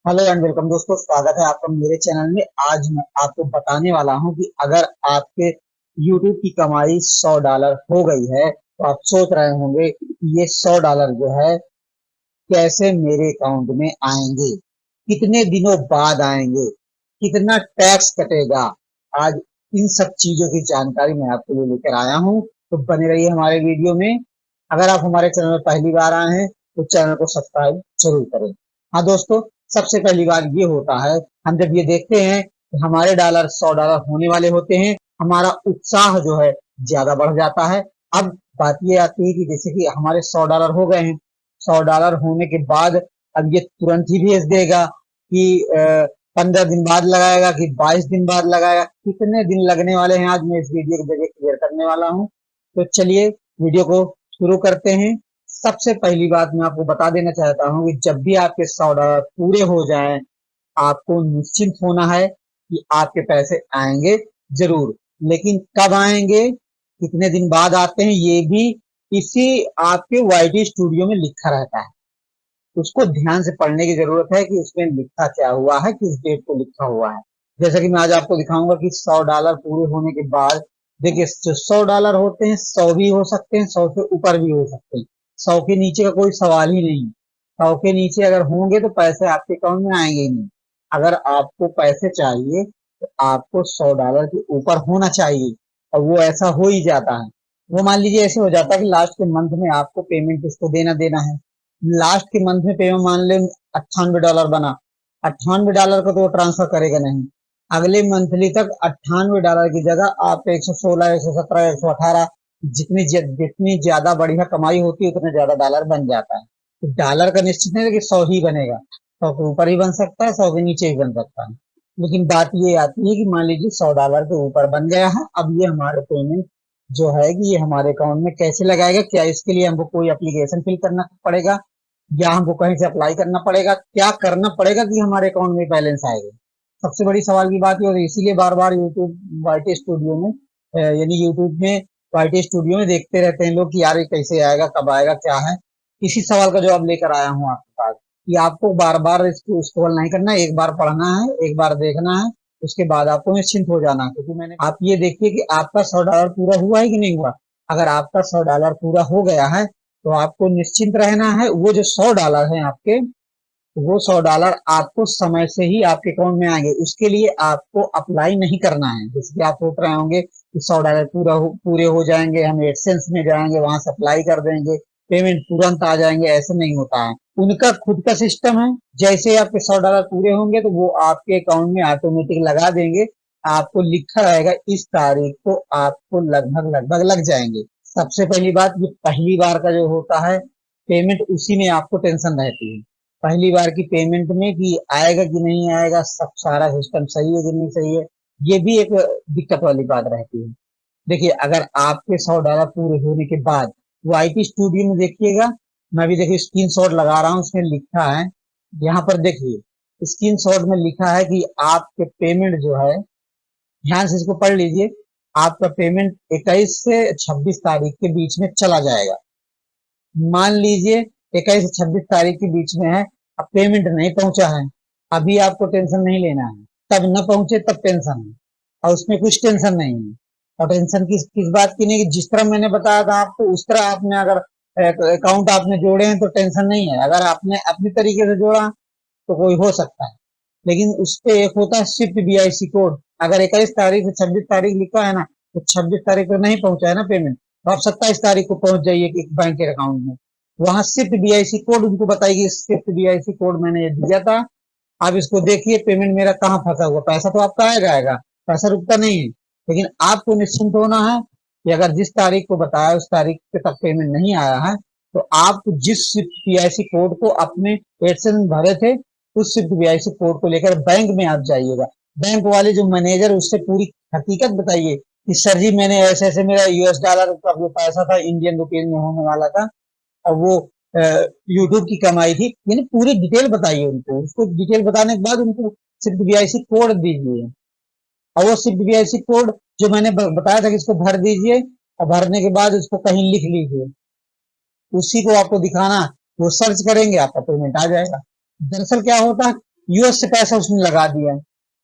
Hello and welcome दोस्तों, स्वागत है आपका मेरे चैनल में। आज मैं आपको बताने वाला हूं कि अगर आपके YouTube की कमाई $100 हो गई है तो आप सोच रहे होंगे कि ये $100 जो है कैसे मेरे अकाउंट में आएंगे, कितने दिनों बाद आएंगे, कितना टैक्स कटेगा। आज इन सब चीजों की जानकारी मैं आपके लिए लेकर आया हूं, तो बने रहिए हमारे वीडियो में। अगर आप हमारे चैनल में पहली बार आए हैं तो चैनल को सब्सक्राइब जरूर करें। हाँ दोस्तों, सबसे पहली बात ये होता है, हम जब ये देखते हैं कि हमारे डॉलर $100 होने वाले होते हैं, हमारा उत्साह जो है ज्यादा बढ़ जाता है। अब बात ये आती है कि जैसे कि हमारे $100 हो गए हैं, $100 होने के बाद अब ये तुरंत ही भेज देगा कि 15 दिन बाद लगाएगा कि 22 दिन बाद लगाएगा, कितने दिन लगने वाले हैं आज मैं इस वीडियो की जगह क्लियर करने वाला हूँ। तो चलिए वीडियो को शुरू करते हैं। सबसे पहली बात मैं आपको बता देना चाहता हूँ कि जब भी आपके $100 पूरे हो जाएं, आपको निश्चिंत होना है कि आपके पैसे आएंगे जरूर। लेकिन कब आएंगे, कितने दिन बाद आते हैं, ये भी इसी आपके वाईटी स्टूडियो में लिखा रहता है। उसको ध्यान से पढ़ने की जरूरत है कि उसमें लिखा क्या हुआ है, किस डेट को लिखा हुआ है। जैसे कि मैं आज आपको दिखाऊंगा कि $100 पूरे होने के बाद, देखिए जो $100 होते हैं 100 भी हो सकते हैं, 100 से ऊपर भी हो सकते हैं, 100 के नीचे का कोई सवाल ही नहीं है। 100 के नीचे अगर होंगे तो पैसे आपके अकाउंट में आएंगे ही नहीं। अगर आपको पैसे चाहिए तो आपको $100 के ऊपर होना चाहिए, और वो ऐसा हो ही जाता है। वो मान लीजिए ऐसे हो जाता है कि लास्ट के मंथ में आपको पेमेंट किसको देना देना है। लास्ट के मंथ में पेमेंट मान ले $98 बना, $98 को तो वो ट्रांसफर करेगा नहीं। अगले मंथली तक $98 की जगह आप 116, 117, 118, जितनी ज्यादा बढ़िया कमाई होती है उतने ज्यादा डॉलर बन जाता है। तो डॉलर का निश्चित नहीं है कि 100 ही बनेगा, 100 के ऊपर ही बन सकता है, 100 के नीचे ही बन सकता है। लेकिन बात ये आती है कि मान लीजिए $100 के ऊपर बन गया है, अब ये हमारे पेमेंट जो है कि ये हमारे अकाउंट में कैसे लगाएगा। क्या इसके लिए हमको कोई एप्लीकेशन फिल करना पड़ेगा, या हमको कहीं से अप्लाई करना पड़ेगा, क्या करना पड़ेगा कि हमारे अकाउंट में बैलेंस आएगा। सबसे बड़ी सवाल की बात ये होती है, इसीलिए बार बार यूट्यूब वाईटी स्टूडियो में यानी यूट्यूब में वाईटी स्टूडियो में देखते रहते हैं लोग कि यार ये कैसे आएगा, कब आएगा, क्या है। इसी सवाल का जवाब लेकर आया हूँ आपके पास कि आपको बार बार इसको स्क्रॉल नहीं करना है, एक बार पढ़ना है, एक बार देखना है, उसके बाद आपको निश्चिंत हो जाना है। क्योंकि मैंने आप ये देखिए कि आपका $100 पूरा हुआ है कि नहीं हुआ। अगर आपका $100 पूरा हो गया है तो आपको निश्चिंत रहना है। वो जो $100 है आपके, वो $100 आपको समय से ही आपके अकाउंट में आएंगे। उसके लिए आपको अप्लाई नहीं करना है। जैसे कि आप सोच रहे होंगे कि $100 पूरे हो जाएंगे, हम एडसेंस में जाएंगे, वहां से अप्लाई कर देंगे, पेमेंट तुरंत आ जाएंगे, ऐसे नहीं होता है। उनका खुद का सिस्टम है। जैसे ही आपके $100 पूरे होंगे तो वो आपके अकाउंट में ऑटोमेटिक लगा देंगे। आपको लिखा रहेगा इस तारीख को आपको लगभग लगभग लग जाएंगे। सबसे पहली बात, ये पहली बार का जो होता है पेमेंट, उसी में आपको टेंशन रहती है पहली बार की पेमेंट में कि आएगा कि नहीं आएगा, सब सारा सिस्टम सही है कि नहीं सही है। ये भी एक दिक्कत वाली बात रहती है। देखिए अगर आपके $100 पूरे होने के बाद वो आईटी स्टूडियो में देखिएगा, मैं भी देखिए स्क्रीन शॉट लगा रहा हूँ, उसमें लिखा है, यहाँ पर देखिए स्क्रीन शॉट में लिखा है कि आपके पेमेंट जो है, ध्यान से इसको पढ़ लीजिए, आपका पेमेंट 21 से 26 तारीख के बीच में चला जाएगा। मान लीजिए 21 से 26 तारीख के बीच में है, अब पेमेंट नहीं पहुंचा है, अभी आपको टेंशन नहीं लेना है। तब न पहुंचे तब टेंशन है, और उसमें कुछ टेंशन नहीं है। और टेंशन किस किस बात की नहीं, कि जिस तरह मैंने बताया था आपको उस तरह आपने अगर अकाउंट आपने जोड़े हैं तो टेंशन नहीं है। अगर आपने अपनी तरीके से जोड़ा तो कोई हो सकता है, लेकिन उस पे एक होता है शिफ्ट बीआईसी कोड। अगर 21 तारीख से 26 तारीख लिखा है ना, तो 26 तारीख को नहीं पहुंचा है ना पेमेंट, तो आप 27 तारीख को पहुंच जाइए कि बैंक के अकाउंट में, वहां शिफ्ट बीआईसी कोड उनको बताइए, शिफ्ट बीआईसी कोड मैंने ये दिया था, आप इसको देखिए पेमेंट मेरा कहाँ फंसा हुआ। पैसा तो आपका आएगा आएगा, पैसा रुकता नहीं है। लेकिन आपको निश्चिंत होना है कि अगर जिस तारीख को बताया उस तारीख के तक पेमेंट नहीं आया है, तो आप जिस पीआईसी कोड को अपने एडसेंस में भरे थे, उस पीआईसी कोड को लेकर बैंक में आप जाइएगा। बैंक वाले जो मैनेजर, उससे पूरी हकीकत बताइए कि सर जी मैंने ऐसे ऐसे, मेरा $US का जो पैसा था इंडियन रुपीज में होने वाला था, और वो यूट्यूब की कमाई थी, यानी पूरी डिटेल बताइए उनको। उसको डिटेल बताने के बाद उनको सिर्फ बीआईसी कोड दीजिए, और वो सिर्फ बीआईसी कोड जो मैंने बताया था कि इसको भर दीजिए, और भरने के बाद उसको कहीं लिख लीजिए, उसी को आपको दिखाना। वो सर्च करेंगे, आपका पेमेंट आ जाएगा। दरअसल क्या होता है, यूएस से पैसा उसने लगा दिया है।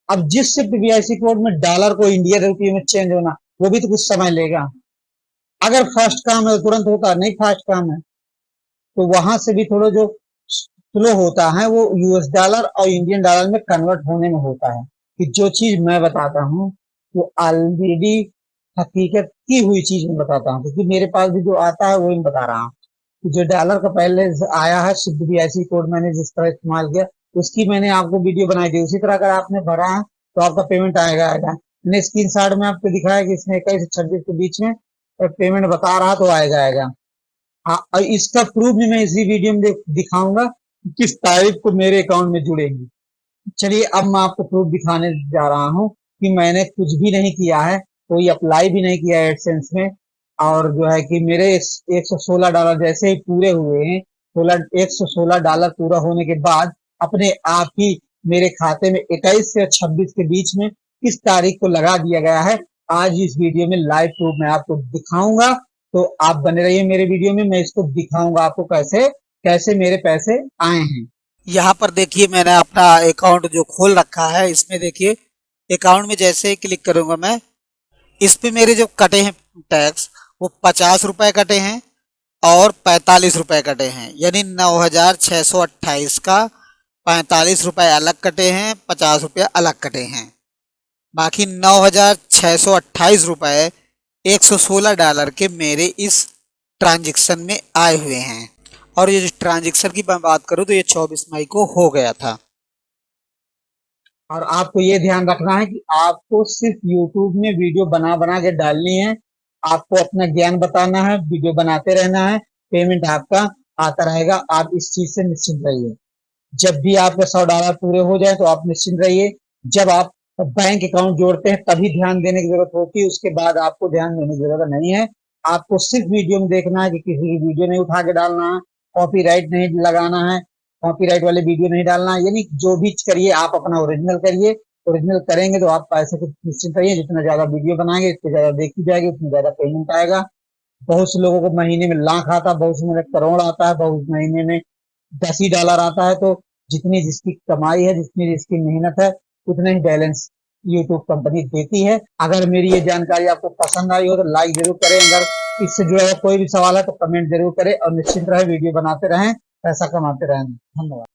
अब जिस स्विफ्ट वीआईसी कोड में डॉलर को इंडियन रुपये में चेंज होना, वो भी तो कुछ समय लेगा। अगर फास्ट काम है तो तुरंत होता, नहीं फास्ट काम है तो वहां से भी थोड़ा जो फ्लो होता है वो यूएस डॉलर और इंडियन डॉलर में कन्वर्ट होने में होता है। कि जो चीज मैं बताता हूँ वो ऑलरेडी हकीकत की हुई चीज मैं बताता हूँ, क्योंकि मेरे पास भी जो आता है वही मैं बता रहा हूँ। कि जो डॉलर का पहले आया है शुद्ध बीआईसी कोड मैंने जिस तरह इस्तेमाल किया, उसकी मैंने आपको वीडियो बनाई थी। उसी तरह अगर आपने भरा है तो आपका पेमेंट आएगा। मैंने स्क्रीन शॉट में आपको दिखाया कि इसमें 21 से 26 के बीच में पेमेंट बता रहा तो आएगा। हाँ, और इसका प्रूफ भी मैं इसी वीडियो में दिखाऊंगा कि किस तारीख को मेरे अकाउंट में जुड़ेगी। चलिए अब मैं आपको प्रूफ दिखाने जा रहा हूँ कि मैंने कुछ भी नहीं किया है, कोई अप्लाई भी नहीं किया है एडसेंस में। और जो है कि मेरे $116 जैसे ही पूरे हुए हैं, $116 पूरा होने के बाद अपने आप ही मेरे खाते में 21 से 26 के बीच में किस तारीख को लगा दिया गया है, आज इस वीडियो में लाइव प्रूफ मैं आपको दिखाऊंगा। तो आप बने रहिए मेरे वीडियो में, मैं इसको दिखाऊंगा आपको कैसे कैसे मेरे पैसे आए हैं। यहाँ पर देखिए मैंने अपना अकाउंट जो खोल रखा है, इसमें देखिए अकाउंट में जैसे ही क्लिक करूंगा मैं, इस पे मेरे जो कटे हैं टैक्स वो 50 रुपए कटे हैं और 45 रुपए कटे हैं, यानी 9,628 का 45 रुपए अलग कटे हैं, 50 रुपये अलग कटे हैं। बाकी 9,628 रुपए $116 के मेरे इस ट्रांजैक्शन में आए हुए हैं। और ये जो ट्रांजैक्शन की मैं बात करूं तो ये 24 मई को हो गया था। और आपको ये ध्यान रखना है कि आपको सिर्फ यूट्यूब में वीडियो बना बना के डालनी है। आपको अपना ज्ञान बताना है, वीडियो बनाते रहना है, पेमेंट आपका आता रहेगा। आप इस चीज से निश्चिंत रहिए। जब भी आपके $100 पूरे हो जाए तो आप निश्चिंत रहिए। जब आप बैंक अकाउंट जोड़ते हैं तभी ध्यान देने की जरूरत होती है, उसके बाद आपको ध्यान देने की जरूरत नहीं है। आपको सिर्फ वीडियो में देखना है कि किसी की वीडियो नहीं उठा के डालना है, कॉपीराइट नहीं लगाना है, कॉपीराइट वाले वीडियो नहीं डालना है। यानी जो भी करिए आप अपना ओरिजिनल करिए। ओरिजिनल करेंगे तो आप पैसे को निश्चिंत रहिए, जितना ज्यादा वीडियो बनाएंगे इतनी ज्यादा देखी जाएगी, उतनी ज्यादा पेमेंट आएगा। बहुत से लोगों को महीने में लाख आता है, बहुत से में करोड़ आता है, बहुत महीने में $10 आता है। तो जितनी जिसकी कमाई है, जितनी जिसकी मेहनत है, उतना ही बैलेंस यूट्यूब कंपनी देती है। अगर मेरी ये जानकारी आपको पसंद आई हो तो लाइक जरूर करें। अगर इससे जुड़ा हुआ कोई भी सवाल है तो कमेंट जरूर करें और निश्चिंत रहे, वीडियो बनाते रहें, पैसा कमाते रहें। धन्यवाद।